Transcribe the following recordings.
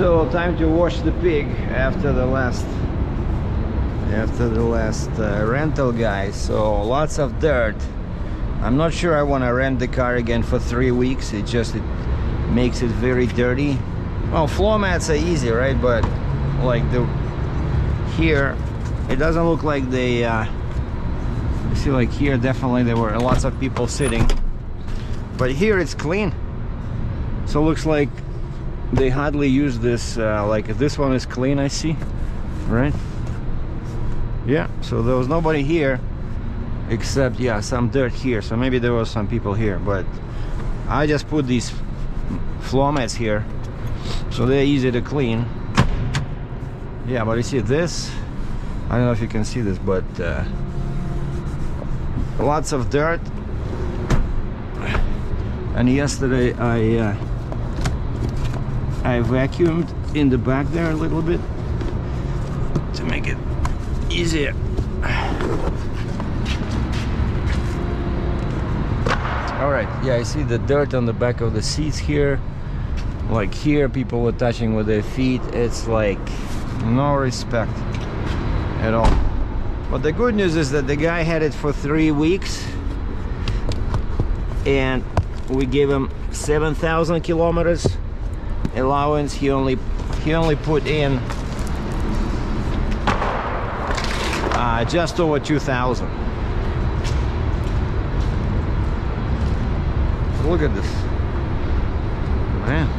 So time to wash the pig after the last rental, guys. So lots of dirt. I'm not sure I want to rent the car again for 3 weeks. It makes it very dirty. Well, floor mats are easy, right? But like here, it doesn't look like they you see, like here definitely there were lots of people sitting, but here it's clean. So it looks like they hardly use this. Like this one is clean, I see, right? Yeah, so there was nobody here except, yeah, some dirt here. So maybe there was some people here, but I just put these floor mats here so they're easy to clean. Yeah, but you see this, I don't know if you can see this, but lots of dirt. And yesterday I vacuumed in the back there a little bit to make it easier. All right, yeah, I see the dirt on the back of the seats here. Like here, people were touching with their feet. It's like no respect at all. But the good news is that the guy had it for 3 weeks, and we gave him 7,000 kilometers allowance. He only put in just over 2,000. Look at this, man.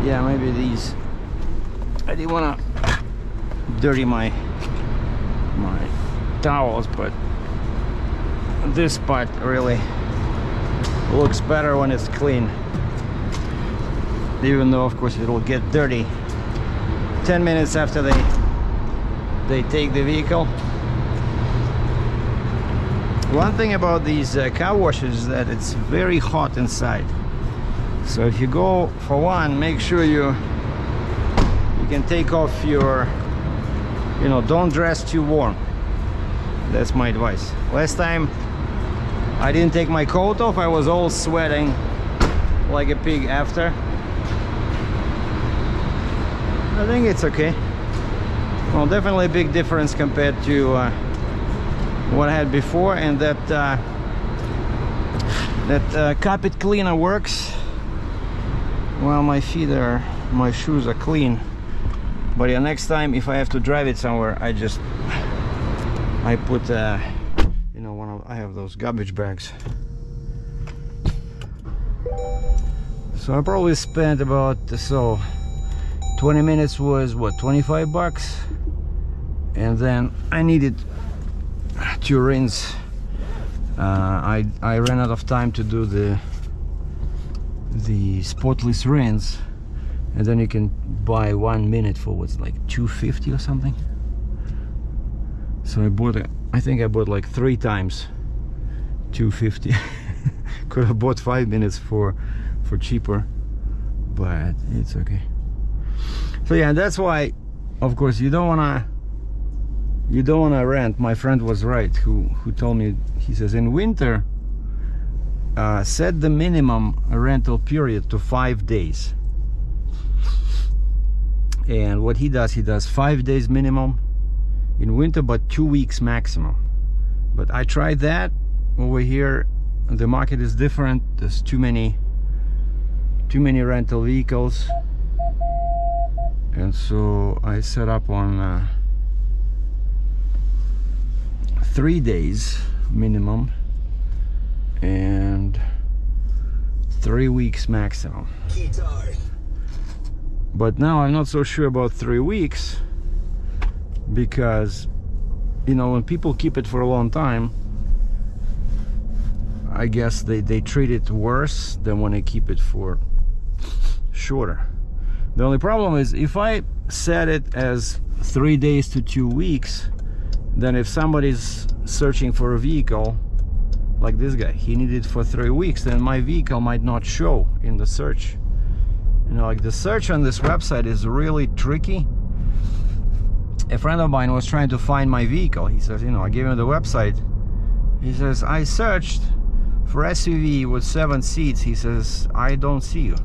Yeah, maybe these. I didn't want to dirty my towels, but this part really looks better when it's clean, even though of course it will get dirty 10 minutes after they take the vehicle. One thing about these car washes is that it's very hot inside, so if you go for one, make sure you can take off your, you know, don't dress too warm. That's my advice. Last time I didn't take my coat off, I was all sweating like a pig after. I think it's okay. Well, definitely a big difference compared to what I had before, and that carpet cleaner works. Well, my shoes are clean, but yeah, next time if I have to drive it somewhere, I put you know, I have those garbage bags. So I probably spent about 20 minutes was what, 25 bucks, and then I needed to rinse. I ran out of time to do the spotless rinse, and then you can buy 1 minute for what's like $2.50 or something. So I think I bought like 3 times $2.50. Could have bought 5 minutes for cheaper, but it's okay. So yeah, that's why, of course, you don't wanna rent. My friend was right, who told me, he says in winter set the minimum rental period to 5 days. And what he does 5 days minimum in winter, but 2 weeks maximum. But I tried that. Over here the market is different. There's too many rental vehicles, and so I set up on 3 days minimum and 3 weeks maximum. But now I'm not so sure about 3 weeks, because, you know, when people keep it for a long time, I guess they treat it worse than when they keep it for shorter. The only problem is if I set it as 3 days to 2 weeks, then if somebody's searching for a vehicle like this guy, he needed it for 3 weeks, then my vehicle might not show in the search. You know, like the search on this website is really tricky. A friend of mine was trying to find my vehicle. He says, you know, I gave him the website. He says, I searched for SUV with 7 seats. He says, I don't see you.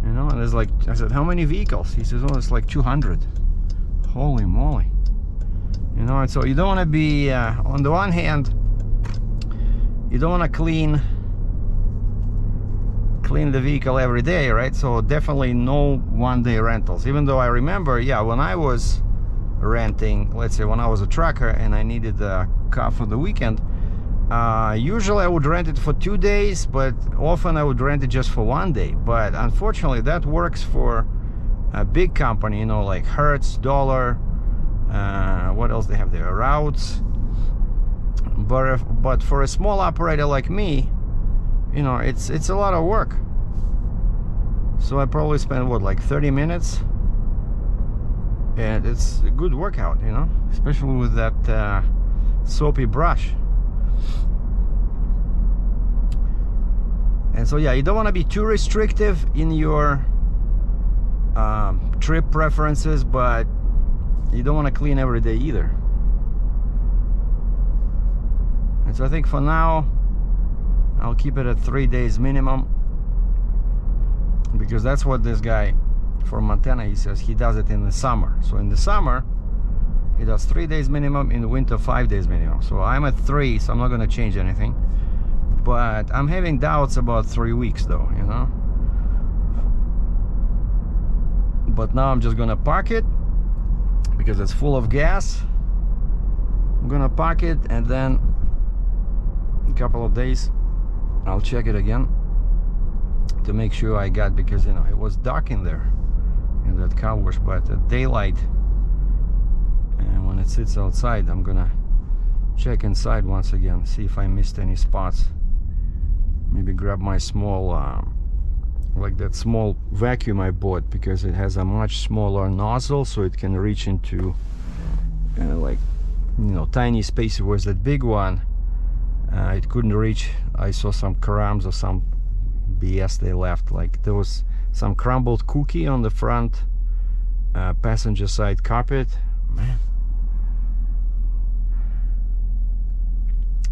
You know, and it's like, I said, how many vehicles? He says, oh, it's like 200. Holy moly. You know, and so you don't want to be, on the one hand, you don't want to clean the vehicle every day, right? So definitely no one-day rentals. Even though I remember, yeah, when I was renting, let's say when I was a trucker and I needed a car for the weekend, usually I would rent it for 2 days, but often I would rent it just for 1 day. But unfortunately that works for a big company, you know, like Hertz, Dollar, what else they have there, Routes. But for a small operator like me, you know, it's a lot of work. So I probably spend what, like 30 minutes, and it's a good workout, you know, especially with that soapy brush. And so yeah, you don't want to be too restrictive in your trip preferences, but you don't want to clean every day either. And so I think for now I'll keep it at 3 days minimum, because that's what this guy from Montana, he says he does it in the summer. So in the summer he does 3 days minimum, in the winter 5 days minimum. So I'm at 3, so I'm not going to change anything, but I'm having doubts about 3 weeks though, you know. But now I'm just gonna park it because it's full of gas. I'm gonna park it, and then a couple of days I'll check it again to make sure I got, because you know it was dark in there in that car wash, but at daylight, and when it sits outside, I'm gonna check inside once again, see if I missed any spots. Maybe grab my small like that small vacuum I bought, because it has a much smaller nozzle, so it can reach into like, you know, tiny spaces. Whereas that big one, it couldn't reach. I saw some crumbs or some BS they left, like there was some crumbled cookie on the front passenger side carpet. Man,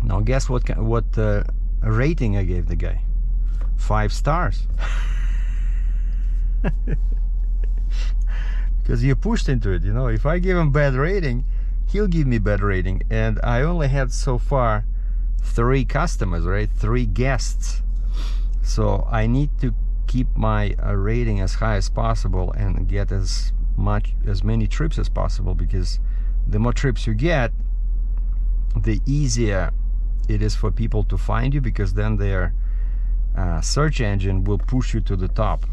now guess what rating I gave the guy? 5 stars. Because you pushed into it, you know. If I give him bad rating, he'll give me bad rating, and I only had so far 3 customers, right? 3 guests. So I need to keep my rating as high as possible and get as many trips as possible, because the more trips you get, the easier it is for people to find you, because then their search engine will push you to the top,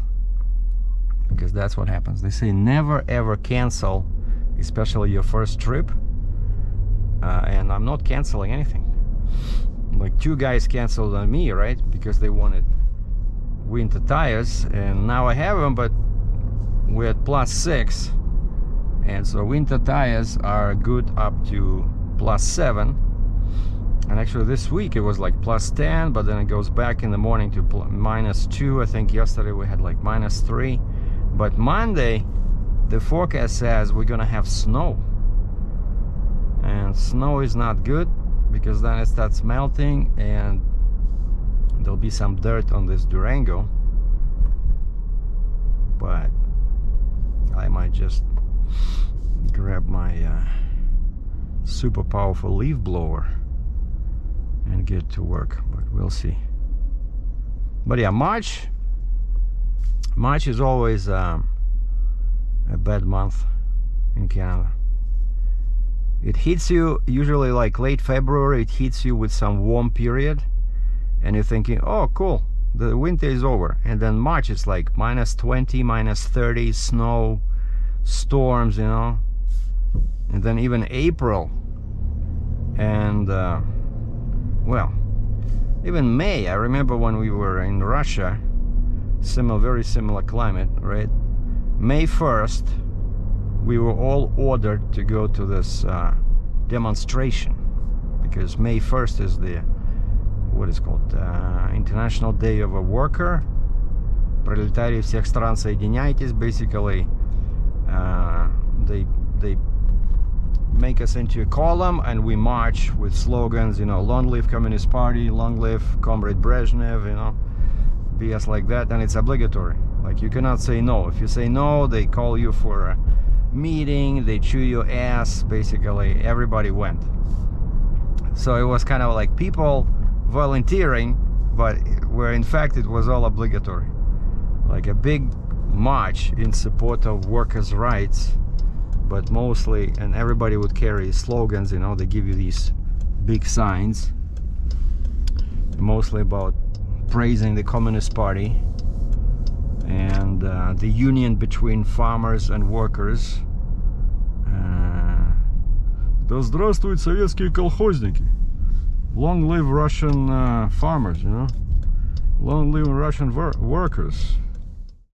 because that's what happens. They say never ever cancel, especially your first trip, and I'm not canceling anything. Like 2 guys canceled on me, right, because they wanted winter tires, and now I have them, but we're at +6, and so winter tires are good up to +7. And actually this week it was like +10, but then it goes back in the morning to -2. I think yesterday we had like -3. But Monday, the forecast says we're gonna have snow. And snow is not good, because then it starts melting and there'll be some dirt on this Durango. But I might just grab my super powerful leaf blower and get to work, but we'll see. But yeah, March is always a bad month in Canada. It hits you usually like late February. It hits you with some warm period, and you're thinking, oh cool, the winter is over. And then March is like -20, -30, snow, storms, you know. And then even April, and well, even May. I remember when we were in Russia, very similar climate, right? May 1st, we were all ordered to go to this demonstration, because May 1st is the, what is called, International Day of a Worker. Пролетарии всех стран, соединяйтесь. Basically, they make us into a column, and we march with slogans, you know, long live Communist Party, long live Comrade Brezhnev, you know, BS like that. And it's obligatory. Like, you cannot say no. If you say no, they call you for a meeting, they chew your ass. Basically everybody went. So it was kind of like people volunteering, but where in fact it was all obligatory, like a big march in support of workers' rights. But mostly, and everybody would carry slogans, you know, they give you these big signs, mostly about praising the Communist Party and the union between farmers and workers. Да здравствуют советские колхозники! Long live Russian farmers, you know? Long live Russian workers!